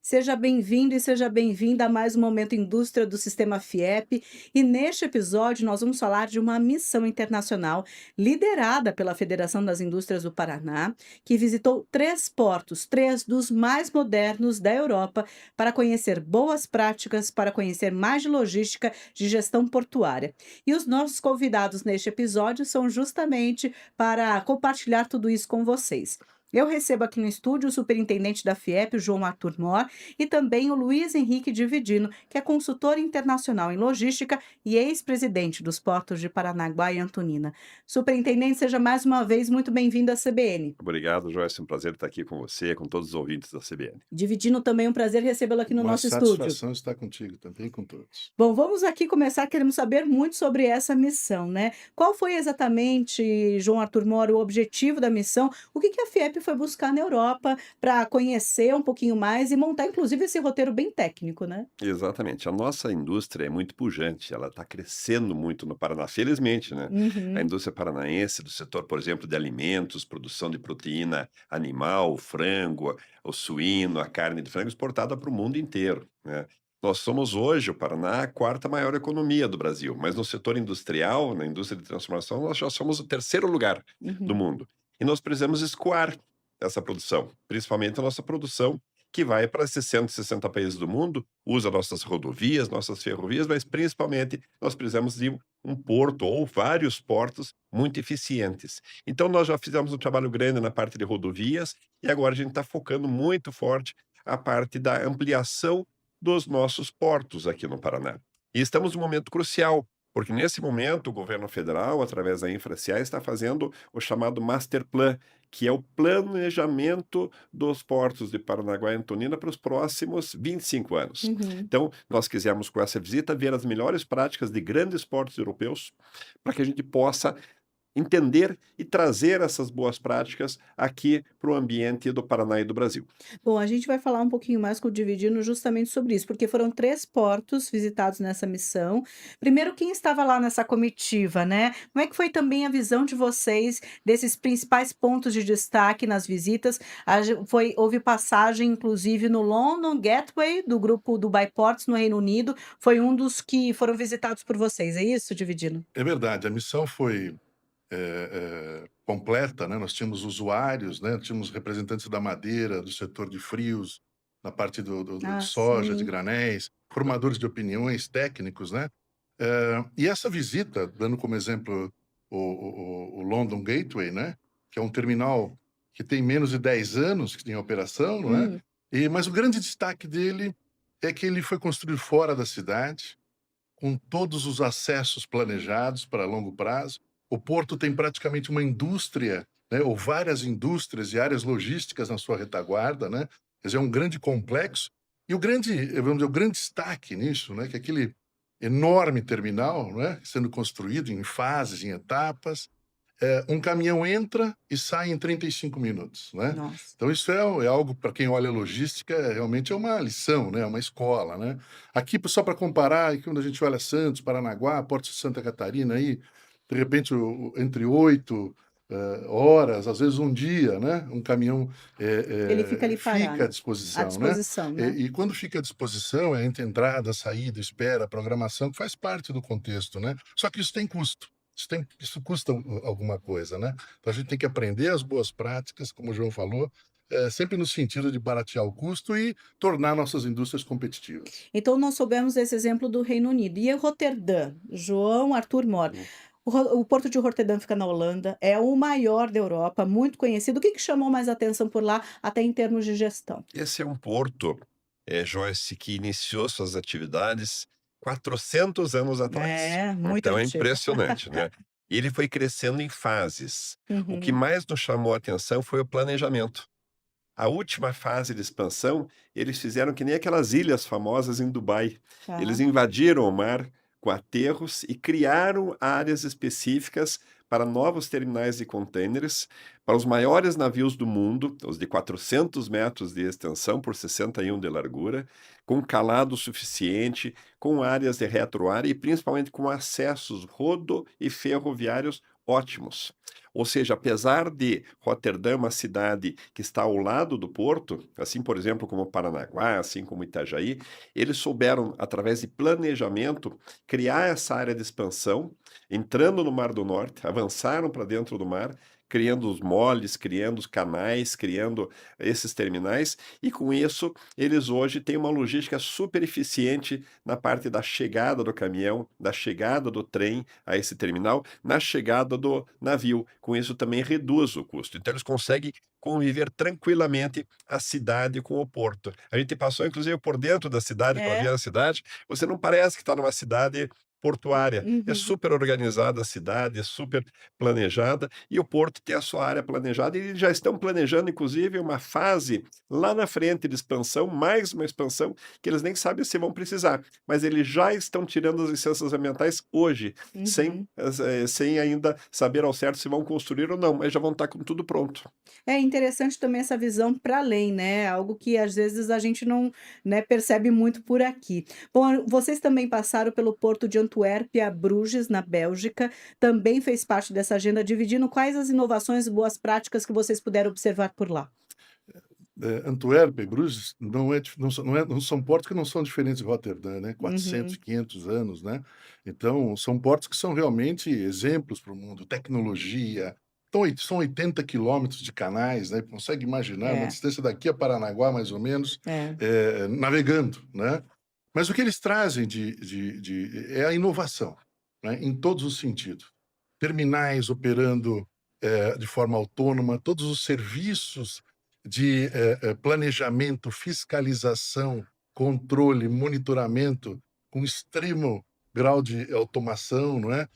Seja bem-vindo e seja bem-vinda a mais um Momento Indústria do Sistema FIEP. E neste episódio nós vamos falar de uma missão internacional liderada pela Federação das Indústrias do Paraná, que visitou 3 portos, 3 dos mais modernos da Europa, para conhecer boas práticas, para conhecer mais de logística de gestão portuária. E os nossos convidados neste episódio são justamente para compartilhar tudo isso com vocês. Eu recebo aqui no estúdio o superintendente da FIEP, o João Arthur Mor, e também o Luiz Henrique Dividino, que é consultor internacional em logística e ex-presidente dos portos de Paranaguá e Antonina. Superintendente, seja mais uma vez muito bem-vindo à CBN. Obrigado, Joyce. É um prazer estar aqui com você, com todos os ouvintes da CBN. Dividino, também um prazer recebê-lo aqui no Uma nosso estúdio. satisfação estar contigo também, com todos. Bom, vamos aqui começar, queremos saber muito sobre essa missão, né? Qual foi exatamente, João Arthur Moro, o objetivo da missão? O que que a FIEP foi buscar na Europa para conhecer um pouquinho mais e montar, inclusive, esse roteiro bem técnico, né? Exatamente. A nossa indústria é muito pujante, ela está crescendo muito no Paraná, felizmente, né? A Uhum. indústria paranaense, do setor, por exemplo, de alimentos, produção de proteína animal, o frango, o suíno, a carne de frango exportada para o mundo inteiro, né? Nós somos hoje, o Paraná, a quarta maior economia do Brasil, mas no setor industrial, na indústria de transformação, nós já somos o terceiro lugar do Uhum. mundo. E nós precisamos escoar essa produção, principalmente a nossa produção que vai para esses 160 países do mundo, usa nossas rodovias, nossas ferrovias, mas principalmente nós precisamos de um porto ou vários portos muito eficientes. Então nós já fizemos um trabalho grande na parte de rodovias e agora a gente está focando muito forte a parte da ampliação dos nossos portos aqui no Paraná. E estamos num momento crucial, porque nesse momento o governo federal, através da Infracia, está fazendo o chamado Master Plan, que é o planejamento dos portos de Paranaguá e Antonina para os próximos 25 anos. Uhum. Então, nós quisemos com essa visita ver as melhores práticas de grandes portos europeus, para que a gente possa entender e trazer essas boas práticas aqui para o ambiente do Paraná e do Brasil. Bom, a gente vai falar um pouquinho mais com o Dividino justamente sobre isso, porque foram 3 portos visitados nessa missão. Primeiro, quem estava lá nessa comitiva, né? Como é que foi também a visão de vocês desses principais pontos de destaque nas visitas? Houve passagem, inclusive, no London Gateway, do grupo Dubai Ports, no Reino Unido. Foi um dos que foram visitados por vocês, é isso, Dividino? É verdade, a missão foi, completa, né, nós tínhamos usuários, né, tínhamos representantes da madeira, do setor de frios, na parte do de Ah, soja, de sim. granéis, formadores de opiniões, técnicos, né. E essa visita, dando como exemplo o London Gateway, né, que é um terminal que tem menos de 10 anos que tem operação, não é, Hum. mas o grande destaque dele é que ele foi construído fora da cidade, com todos os acessos planejados para longo prazo. O porto tem praticamente uma indústria, né, ou várias indústrias e áreas logísticas na sua retaguarda, né? Quer dizer, é um grande complexo. E o grande, vamos dizer, o grande destaque nisso, né, que é aquele enorme terminal, né, sendo construído em fases, em etapas, um caminhão entra e sai em 35 minutos, né. Nossa. Então isso é algo para quem olha logística, realmente é uma lição, né, é uma escola, né. Aqui, só para comparar, aqui quando a gente olha Santos, Paranaguá, Porto de Santa Catarina aí, de repente entre 8, horas, às vezes um dia, né, um caminhão, Ele fica ali fica à parado, à disposição, né. disposição, né? E quando fica à disposição, é entre entrada, saída, espera, programação, que faz parte do contexto, né. Só que isso tem custo. Isso custa alguma coisa, né. Então a gente tem que aprender as boas práticas, como o João falou, sempre no sentido de baratear o custo e tornar nossas indústrias competitivas. Então nós soubemos esse exemplo do Reino Unido. E Roterdã? João Arthur Mor. O porto de Roterdã fica na Holanda, é o maior da Europa, muito conhecido. O que que chamou mais atenção por lá, até em termos de gestão? Esse é um porto, Joyce, que iniciou suas atividades 400 anos atrás. É, muito Então é antigo. impressionante, né. E ele foi crescendo em fases. O que Uhum. mais nos chamou a atenção foi o planejamento. A última fase de expansão, eles fizeram que nem aquelas ilhas famosas em Dubai. Eles Tá. invadiram o mar com aterros e criaram áreas específicas para novos terminais de contêineres, para os maiores navios do mundo, os de 400 metros de extensão por 61 de largura, com calado suficiente, com áreas de retroárea e principalmente com acessos rodo e ferroviários ótimos. Ou seja, apesar de Roterdã, uma cidade que está ao lado do porto, assim, por exemplo, como Paranaguá, assim como Itajaí, eles souberam, através de planejamento, criar essa área de expansão, entrando no Mar do Norte, avançaram para dentro do mar, criando os moles, criando os canais, criando esses terminais, e com isso eles hoje têm uma logística super eficiente na parte da chegada do caminhão, da chegada do trem a esse terminal, na chegada do navio. Com isso também reduz o custo. Então eles conseguem conviver tranquilamente a cidade com o porto. A gente passou inclusive por dentro da cidade, pela É. via da cidade, você não parece que está numa cidade portuária. É Uhum. super organizada a cidade, é super planejada, e o porto tem a sua área planejada, e eles já estão planejando inclusive uma fase lá na frente de expansão, mais uma expansão, que eles nem sabem se vão precisar, mas eles já estão tirando as licenças ambientais hoje, Uhum. sem ainda saber ao certo se vão construir ou não, mas já vão estar com tudo pronto. É interessante também essa visão para além, né, algo que às vezes a gente não, né, percebe muito por aqui. Bom, vocês também passaram pelo porto de Antuérpia, Bruges, na Bélgica, também fez parte dessa agenda, dividindo quais as inovações e boas práticas que vocês puderam observar por lá? Antuérpia e Bruges não é dif não são portos que não são diferentes de Roterdã, né, 400, Uhum. 500 anos, né. Então, são portos que são realmente exemplos para o mundo, tecnologia. Então são 80 quilômetros de canais, né, consegue imaginar uma É, distância daqui a Paranaguá, mais ou menos, é. navegando, né. Mas o que eles trazem é a inovação, né, em todos os sentidos. Terminais operando, de forma autônoma, todos os serviços de, planejamento, fiscalização, controle, monitoramento, com extremo grau de automação, não é?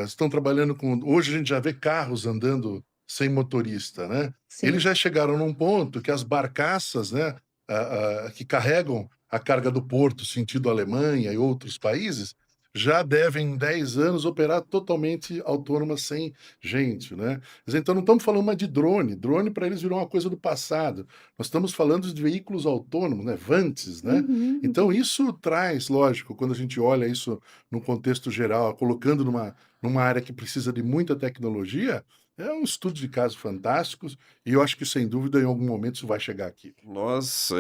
Estão trabalhando com hoje a gente já vê carros andando sem motorista, né. Eles Sim. já chegaram num ponto que as barcaças, né, que carregam a carga do porto sentido Alemanha e outros países, já devem em 10 anos operar totalmente autônomas sem gente, né. Quer dizer, então não estamos falando mais de drone, drone para eles virou uma coisa do passado. Nós estamos falando de veículos autônomos, né, vantes, né. Uhum, Então uhum. isso traz, lógico, quando a gente olha isso no contexto geral, colocando numa área que precisa de muita tecnologia, é um estudo de casos fantásticos, e eu acho que sem dúvida em algum momento isso vai chegar aqui. Nós,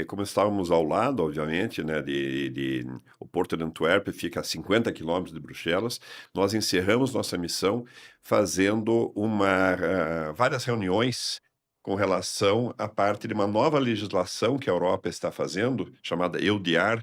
como estávamos ao lado, obviamente, né, o Porto de Antuérpia fica a 50 quilômetros de Bruxelas, nós encerramos nossa missão fazendo várias reuniões com relação à parte de uma nova legislação que a Europa está fazendo, chamada EUDR,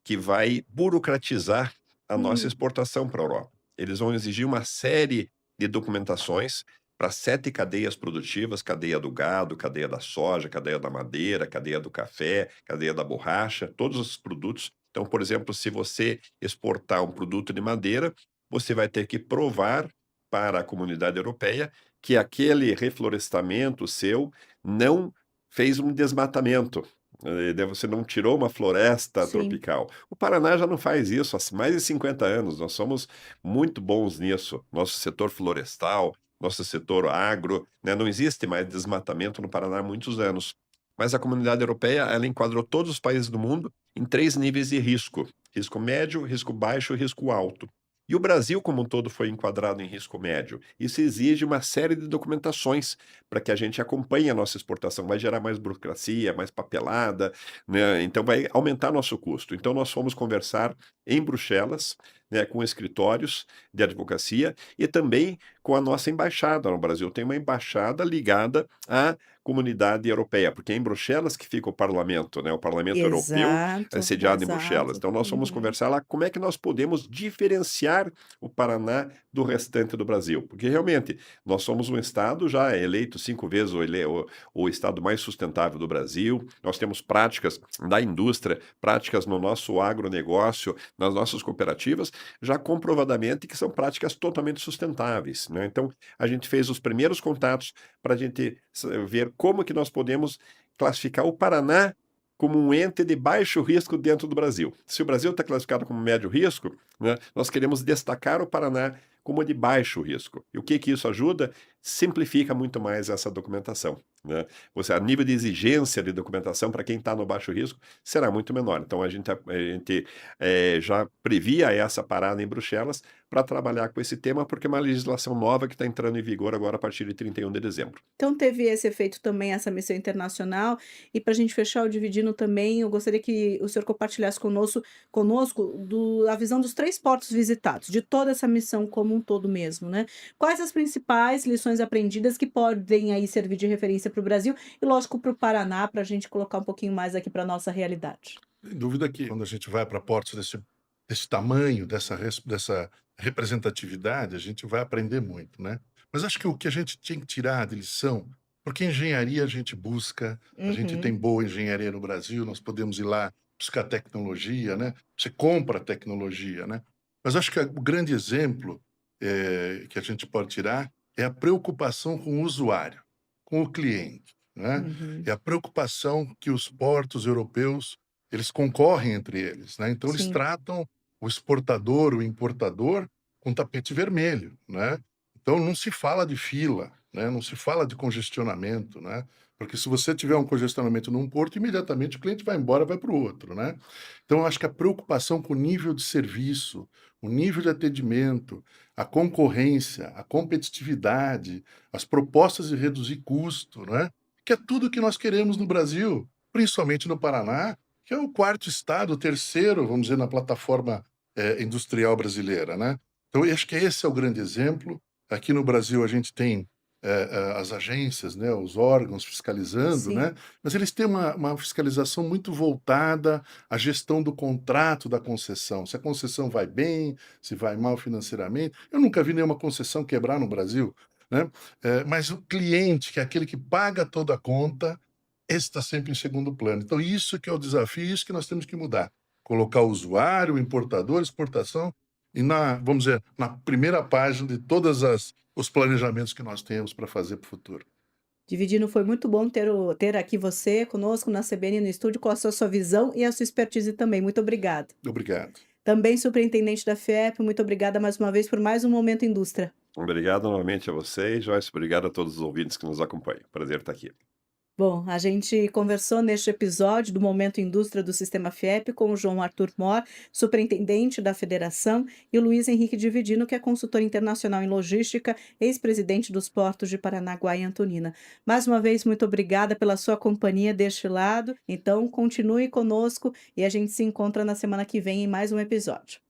que vai burocratizar a nossa Hum, exportação para a Europa. Eles vão exigir uma série de documentações para 7 cadeias produtivas: cadeia do gado, cadeia da soja, cadeia da madeira, cadeia do café, cadeia da borracha, todos os produtos. Então, por exemplo, se você exportar um produto de madeira, você vai ter que provar para a comunidade europeia que aquele reflorestamento seu não fez um desmatamento, daí você não tirou uma floresta sim. tropical. O Paraná já não faz isso há mais de 50 anos, nós somos muito bons nisso. Nosso setor florestal, nosso setor agro, né, não existe mais desmatamento no Paraná há muitos anos. Mas a comunidade europeia, ela enquadrou todos os países do mundo em 3 níveis de risco: risco médio, risco baixo e risco alto. E o Brasil como um todo foi enquadrado em risco médio. Isso exige uma série de documentações para que a gente acompanhe a nossa exportação. Vai gerar mais burocracia, mais papelada, né, então vai aumentar nosso custo. Então nós fomos conversar em Bruxelas, né, com escritórios de advocacia e também com a nossa embaixada no Brasil. Tem uma embaixada ligada à comunidade europeia, porque é em Bruxelas que fica o parlamento, né, o Parlamento Europeu é Exato, sediado em Bruxelas. exato. Então nós fomos Uhum. conversar lá como é que nós podemos diferenciar o Paraná do restante do Brasil, porque realmente nós somos um estado já eleito 5 vezes o estado mais sustentável do Brasil, nós temos práticas da indústria, práticas no nosso agronegócio, nas nossas cooperativas, já comprovadamente que são práticas totalmente sustentáveis, né. Então, a gente fez os primeiros contatos para a gente ver como que nós podemos classificar o Paraná como um ente de baixo risco dentro do Brasil. Se o Brasil está classificado como médio risco, né, nós queremos destacar o Paraná como de baixo risco. E o que que isso ajuda? simplifica muito mais essa documentação, né. Você a nível de exigência de documentação para quem está no baixo risco será muito menor. Então a gente já previa essa parada em Bruxelas para trabalhar com esse tema, porque é uma legislação nova que está entrando em vigor agora a partir de 31 de dezembro. Então teve esse efeito também, essa missão internacional, e para a gente fechar o dividindo também, eu gostaria que o senhor compartilhasse conosco a visão dos 3 portos visitados, de toda essa missão como um todo mesmo, né. Quais as principais lições aprendidas que podem aí servir de referência para o Brasil e lógico para o Paraná, para a gente colocar um pouquinho mais aqui para a nossa realidade? Sem dúvida que quando a gente vai para portos desse tamanho, dessa representatividade, a gente vai aprender muito, né. Mas acho que o que a gente tinha que tirar de lição, porque engenharia a gente busca, a gente tem Uhum. boa engenharia no Brasil, nós podemos ir lá buscar tecnologia, né, você compra tecnologia, né. Mas acho que o grande exemplo, que a gente pode tirar é a preocupação com o usuário, com o cliente, né. Uhum. É a preocupação que os portos europeus eles concorrem entre eles, né, então eles Sim, tratam o exportador, o importador, com tapete vermelho, né. Então não se fala de fila, né, não se fala de congestionamento, né, porque se você tiver um congestionamento num porto, imediatamente o cliente vai embora, vai para o outro, né. Então eu acho que a preocupação com o nível de serviço, o nível de atendimento, a concorrência, a competitividade, as propostas de reduzir custo, né, que é tudo que nós queremos no Brasil, principalmente no Paraná, que é o quarto estado, o terceiro, vamos dizer, na plataforma, industrial brasileira, né. Então eu acho que esse é o grande exemplo. Aqui no Brasil a gente tem, as agências, né, os órgãos fiscalizando, sim. né, mas eles têm uma fiscalização muito voltada à gestão do contrato da concessão, se a concessão vai bem, se vai mal financeiramente. Eu nunca vi nenhuma concessão quebrar no Brasil, né, mas o cliente, que é aquele que paga toda a conta, esse está sempre em segundo plano. Então isso que é o desafio, isso que nós temos que mudar. Colocar o usuário, o importador, exportação e vamos dizer, na primeira página de todas as os planejamentos que nós temos para fazer para o futuro. Dividindo, foi muito bom ter aqui você conosco na CBN no estúdio com a sua visão e a sua expertise também. Muito obrigada. Obrigado. Também superintendente da FIEP, muito obrigada mais uma vez por mais um Momento Indústria. Obrigado novamente a você e Joyce, obrigado a todos os ouvintes que nos acompanham. Prazer estar aqui. Bom, a gente conversou neste episódio do Momento Indústria do Sistema FIEP com o João Arthur Mor, superintendente da federação, e o Luiz Henrique Dividino, que é consultor internacional em logística, ex-presidente dos portos de Paranaguá e Antonina. Mais uma vez, muito obrigada pela sua companhia deste lado. Então, continue conosco e a gente se encontra na semana que vem em mais um episódio.